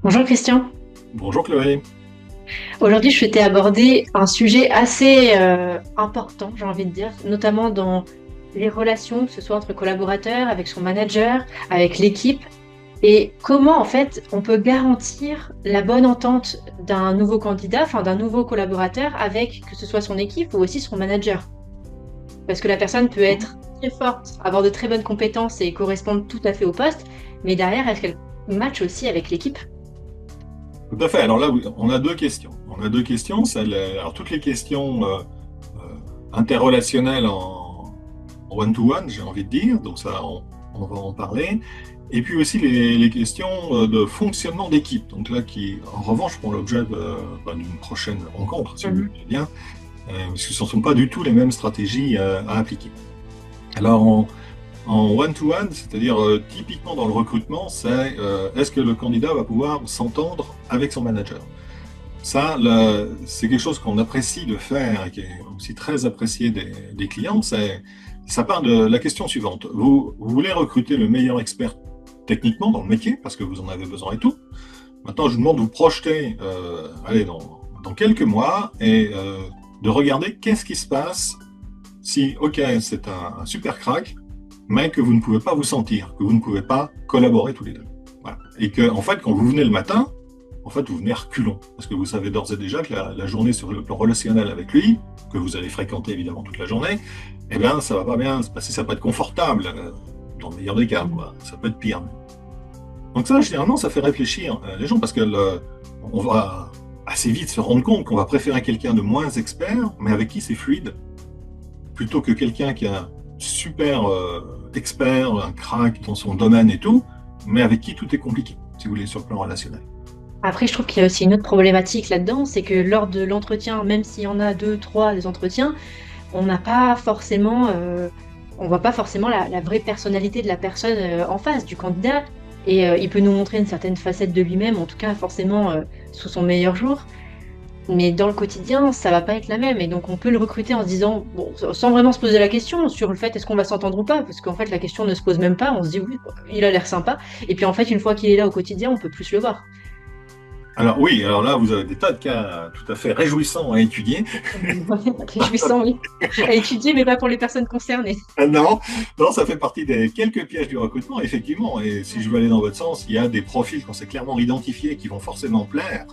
Bonjour Christian. Bonjour Chloé. Aujourd'hui, je souhaitais aborder un sujet assez important, j'ai envie de dire, notamment dans les relations, que ce soit entre collaborateurs, avec son manager, avec l'équipe, et comment en fait on peut garantir la bonne entente d'un nouveau candidat, enfin d'un nouveau collaborateur avec que ce soit son équipe ou aussi son manager. Parce que la personne peut être très forte, avoir de très bonnes compétences et correspondre tout à fait au poste, mais derrière, est-ce qu'elle match aussi avec l'équipe? Tout à fait. Alors là, oui, on a deux questions. On a deux questions. Alors toutes les questions interrelationnelles en one-to-one, j'ai envie de dire. Donc ça, on va en parler. Et puis aussi les questions de fonctionnement d'équipe. Donc là, qui, en revanche, font l'objet d'une prochaine rencontre, si vous Mhm. voulez bien, parce que ce ne sont pas du tout les mêmes stratégies à appliquer. Alors, en one-to-one, c'est-à-dire typiquement dans le recrutement, c'est est-ce que le candidat va pouvoir s'entendre avec son manager? Ça, c'est quelque chose qu'on apprécie de faire et qui est aussi très apprécié des clients. Ça part de la question suivante. Vous voulez recruter le meilleur expert techniquement dans le métier, parce que vous en avez besoin et tout. Maintenant, je vous demande de vous projeter allez, dans quelques mois et de regarder qu'est-ce qui se passe si, ok, c'est un super crack, mais que vous ne pouvez pas vous sentir, que vous ne pouvez pas collaborer tous les deux. Voilà. Et que, en fait, quand vous venez le matin, en fait, vous venez reculons, parce que vous savez d'ores et déjà que la journée sur le plan relationnel avec lui, que vous allez fréquenter évidemment toute la journée, eh bien, ça va pas bien se passer, ça va pas être confortable, dans le meilleur des cas, quoi. Ça peut être pire. Donc ça, généralement, ça fait réfléchir les gens, parce que on va assez vite se rendre compte qu'on va préférer quelqu'un de moins expert, mais avec qui c'est fluide, plutôt que quelqu'un qui est un super expert, un crack dans son domaine et tout, mais avec qui tout est compliqué, si vous voulez, sur le plan relationnel. Après, je trouve qu'il y a aussi une autre problématique là-dedans, c'est que lors de l'entretien, même s'il y en a deux, trois des entretiens, on n'a pas forcément, on voit pas forcément la vraie personnalité de la personne en face, du candidat. Et il peut nous montrer une certaine facette de lui-même, en tout cas forcément sous son meilleur jour. Mais dans le quotidien, ça va pas être la même. Et donc on peut le recruter en se disant, bon, sans vraiment se poser la question sur le fait est-ce qu'on va s'entendre ou pas, parce qu'en fait la question ne se pose même pas. On se dit oui, il a l'air sympa. Et puis en fait, une fois qu'il est là au quotidien, on peut plus le voir. Alors oui, alors là, vous avez des tas de cas tout à fait réjouissants à étudier. Réjouissant, oui. À étudier, mais pas pour les personnes concernées. Non, non, ça fait partie des quelques pièges du recrutement, effectivement. Et si je veux aller dans votre sens, il y a des profils qu'on sait clairement identifiés qui vont forcément plaire,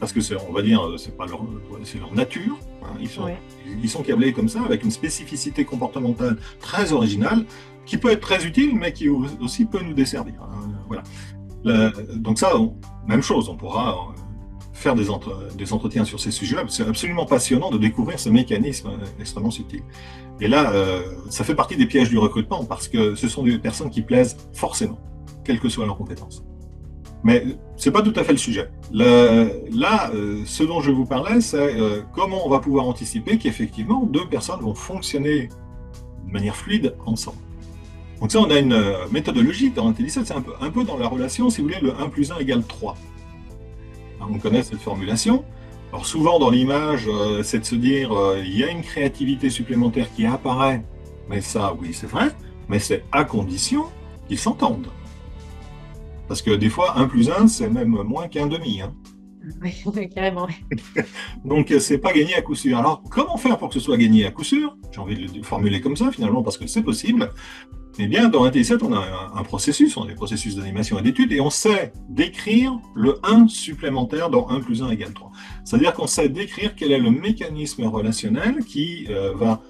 parce que c'est, on va dire, c'est pas leur, c'est leur nature. Hein. Ouais. Ils sont câblés comme ça, avec une spécificité comportementale très originale, qui peut être très utile, mais qui aussi peut nous desservir. Hein. Voilà. Donc ça, même chose, on pourra faire des entretiens sur ces sujets-là. C'est absolument passionnant de découvrir ce mécanisme extrêmement subtil. Et là, ça fait partie des pièges du recrutement, parce que ce sont des personnes qui plaisent forcément, quelles que soient leurs compétences. Mais c'est pas tout à fait le sujet. Là, ce dont je vous parlais, c'est comment on va pouvoir anticiper qu'effectivement deux personnes vont fonctionner de manière fluide ensemble. Donc ça, on a une méthodologie dans Intellicent, c'est un peu dans la relation, si vous voulez, le 1 plus 1 égale 3. Hein, on connaît cette formulation. Alors souvent dans l'image, c'est de se dire, il y a une créativité supplémentaire qui apparaît, mais ça, oui, c'est vrai, mais c'est à condition qu'ils s'entendent. Parce que des fois, 1 plus 1, c'est même moins qu'un demi. Hein. Oui, carrément. Donc, c'est pas gagné à coup sûr. Alors, comment faire pour que ce soit gagné à coup sûr? J'ai envie de le formuler comme ça, finalement, parce que c'est possible. Eh bien, dans Intelli7, on a un processus, on a des processus d'animation et d'études, et on sait décrire le 1 supplémentaire dans 1 plus 1 égale 3. C'est-à-dire qu'on sait décrire quel est le mécanisme relationnel qui va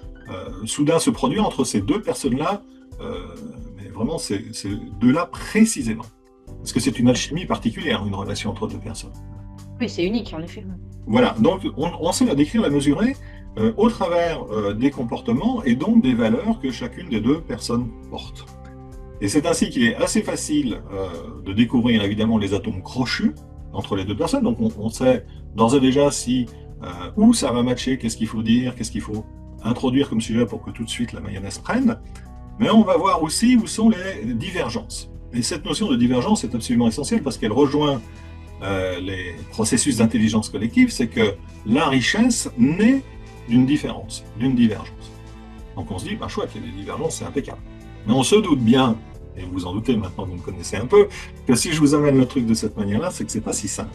soudain se produire entre ces deux personnes-là, mais vraiment ces deux-là précisément. Parce que c'est une alchimie particulière, une relation entre deux personnes. Oui, c'est unique, en effet. Voilà, donc on sait la décrire, la mesurer au travers des comportements et donc des valeurs que chacune des deux personnes porte. Et c'est ainsi qu'il est assez facile de découvrir évidemment les atomes crochus entre les deux personnes. Donc on sait d'ores et déjà si où ça va matcher, qu'est-ce qu'il faut dire, qu'est-ce qu'il faut introduire comme sujet pour que tout de suite la mayonnaise prenne. Mais on va voir aussi où sont les divergences. Et cette notion de divergence est absolument essentielle parce qu'elle rejoint les processus d'intelligence collective, c'est que la richesse naît d'une différence, d'une divergence. Donc on se dit, bah chouette, il y a des divergences, c'est impeccable. Mais on se doute bien et vous en doutez maintenant, vous me connaissez un peu, que si je vous amène le truc de cette manière-là, c'est que c'est pas si simple.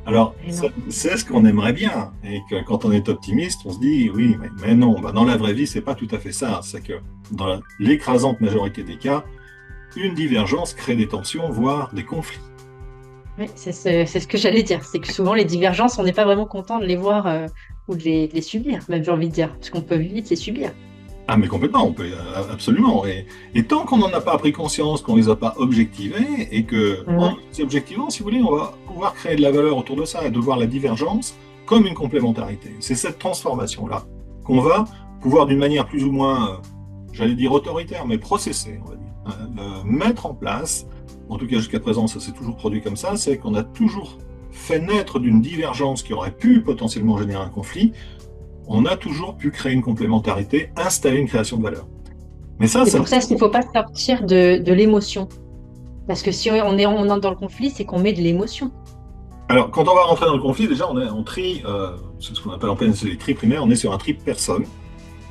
Alors, Et non. c'est ce qu'on aimerait bien, et que quand on est optimiste, on se dit, oui, mais non, bah, dans la vraie vie, c'est pas tout à fait ça. C'est que dans l'écrasante majorité des cas, une divergence crée des tensions, voire des conflits. Oui, c'est ce que j'allais dire. C'est que souvent, les divergences, on n'est pas vraiment content de les voir ou de les subir, même j'ai envie de dire, parce qu'on peut vite les subir. Ah, mais complètement, on peut, absolument. Et tant qu'on n'en a pas pris conscience, qu'on les a pas objectivés, et que, en Ouais. les objectivant, si vous voulez, on va pouvoir créer de la valeur autour de ça et de voir la divergence comme une complémentarité. C'est cette transformation-là qu'on va pouvoir, d'une manière plus ou moins, j'allais dire autoritaire, mais processée, on va dire, mettre en place. En tout cas, jusqu'à présent, ça s'est toujours produit comme ça, c'est qu'on a toujours fait naître d'une divergence qui aurait pu potentiellement générer un conflit, on a toujours pu créer une complémentarité, installer une création de valeur. Mais ça, C'est pour ça qu'il ne faut pas sortir de l'émotion. Parce que si on entre dans le conflit, c'est qu'on met de l'émotion. alors, quand on va rentrer dans le conflit, déjà, on trie, c'est ce qu'on appelle en pleine les tris primaires, on est sur un tri personne.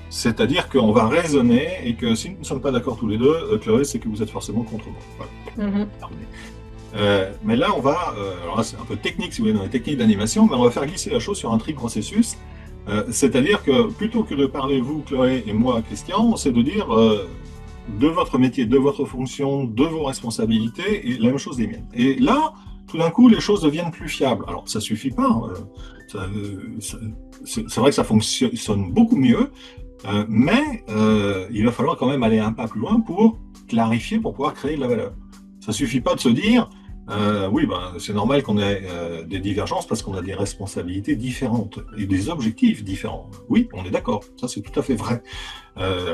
C'est-à-dire qu'on va raisonner et que si nous ne sommes pas d'accord tous les deux, Chloé, c'est que vous êtes forcément contre moi. Voilà. Mais là, on va, alors là, c'est un peu technique si vous voulez dans les techniques d'animation, mais on va faire glisser la chose sur un tri processus. C'est-à-dire que plutôt que de parler vous, Chloé, et moi, Christian, c'est de dire de votre métier, de votre fonction, de vos responsabilités, et la même chose des miennes. Et là, tout d'un coup, les choses deviennent plus fiables. Alors, ça suffit pas. C'est vrai que ça fonctionne beaucoup mieux, mais il va falloir quand même aller un pas plus loin pour clarifier, pour pouvoir créer de la valeur. Ça suffit pas de se dire oui, ben, c'est normal qu'on ait des divergences parce qu'on a des responsabilités différentes et des objectifs différents. Oui, on est d'accord, ça c'est tout à fait vrai.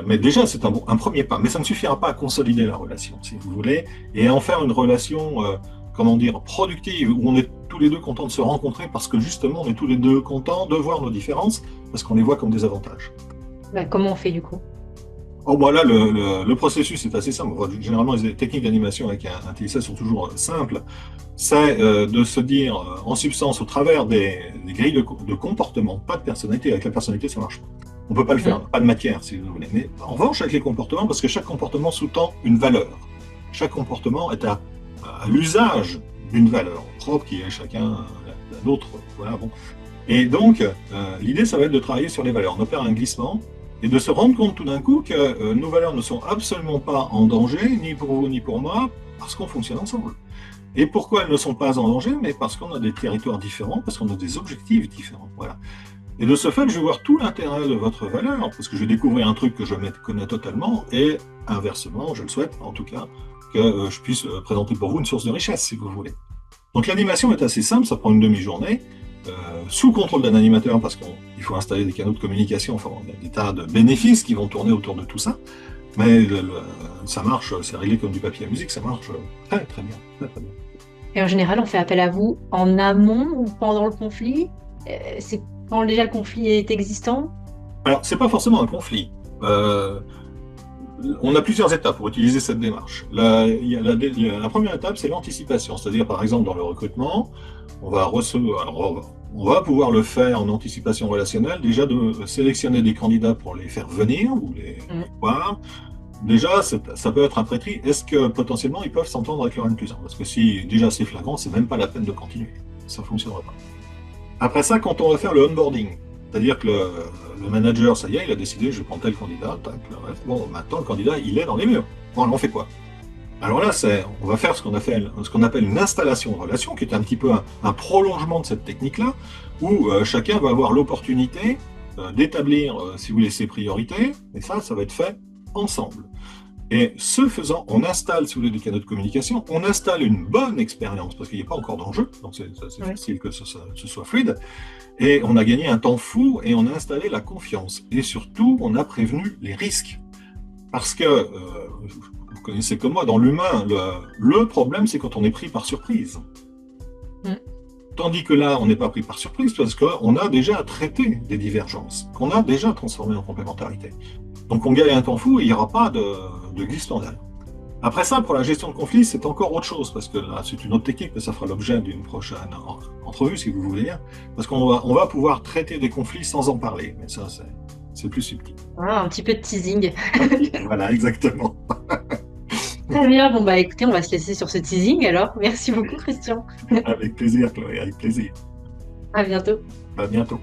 Mais déjà, c'est un premier pas. Mais ça ne suffira pas à consolider la relation, si vous voulez, et à en faire une relation, comment dire, productive, où on est tous les deux contents de se rencontrer parce que justement, on est tous les deux contents de voir nos différences parce qu'on les voit comme des avantages. Bah, comment on fait du coup? Oh, bah là, le processus est assez simple. Généralement, les techniques d'animation avec un TSS sont toujours simples. C'est de se dire, en substance, au travers des grilles de comportement, pas de personnalité. Avec la personnalité, ça marche pas. On peut pas le faire, pas de matière, si vous voulez. Mais en revanche, avec les comportements, parce que chaque comportement sous-tend une valeur. Chaque comportement est à l'usage d'une valeur propre qui est chacun la nôtre. Voilà, bon. Et donc, l'idée, ça va être de travailler sur les valeurs. On opère un glissement et de se rendre compte tout d'un coup que nos valeurs ne sont absolument pas en danger, ni pour vous ni pour moi, parce qu'on fonctionne ensemble. Et pourquoi elles ne sont pas en danger? Mais parce qu'on a des territoires différents, parce qu'on a des objectifs différents. Voilà. Et de ce fait, je vais voir tout l'intérêt de votre valeur, parce que je vais découvrir un truc que je connais totalement, et inversement, je le souhaite en tout cas, que je puisse présenter pour vous une source de richesse, si vous voulez. Donc l'animation est assez simple, ça prend une demi-journée, sous contrôle d'un animateur, parce qu'il faut installer des canaux de communication, enfin, il y a des tas de bénéfices qui vont tourner autour de tout ça, mais ça marche, c'est réglé comme du papier à musique, ça marche très très bien. Très, très bien. Et en général, on fait appel à vous en amont ou pendant le conflit? C'est quand déjà le conflit est existant? Alors, c'est pas forcément un conflit. On a plusieurs étapes pour utiliser cette démarche. La première étape, c'est l'anticipation. C'est-à-dire, par exemple, dans le recrutement, on va pouvoir le faire en anticipation relationnelle, déjà de sélectionner des candidats pour les faire venir ou les voir. Déjà, ça peut être un pré-tri. Est-ce que potentiellement ils peuvent s'entendre avec leur N+1? Parce que si déjà c'est flagrant, c'est même pas la peine de continuer. Ça ne fonctionnera pas. Après ça, quand on va faire le onboarding, c'est-à-dire que le manager, ça y est, il a décidé, je prends tel candidat, tac, bon, maintenant le candidat, il est dans les murs. Bon, alors on fait quoi? Alors là, on va faire ce qu'on appelle une installation de relation, qui est un petit peu un prolongement de cette technique-là, où chacun va avoir l'opportunité d'établir, si vous voulez, ses priorités, et ça va être fait ensemble. Et ce faisant, on installe, si vous voulez, des canaux de communication, on installe une bonne expérience, parce qu'il n'y a pas encore d'enjeu, donc c'est facile que ce soit fluide, et on a gagné un temps fou, et on a installé la confiance. Et surtout, on a prévenu les risques. Parce que, vous connaissez comme moi, dans l'humain, le problème, c'est quand on est pris par surprise. Tandis que là, on n'est pas pris par surprise, parce qu'on a déjà traité des divergences, qu'on a déjà transformé en complémentarité. Donc on gagne un temps fou et il n'y aura pas de glissement derrière. Après ça, pour la gestion de conflit, c'est encore autre chose, parce que là, c'est une autre technique, mais ça fera l'objet d'une prochaine entrevue, si vous voulez, parce qu'on va pouvoir traiter des conflits sans en parler, mais ça, c'est plus subtil. Ah, un petit peu de teasing. Voilà, exactement. Très bien, bon bah écoutez, on va se laisser sur ce teasing alors. Merci beaucoup Christian. Avec plaisir, Chloé, avec plaisir. À bientôt. À bientôt.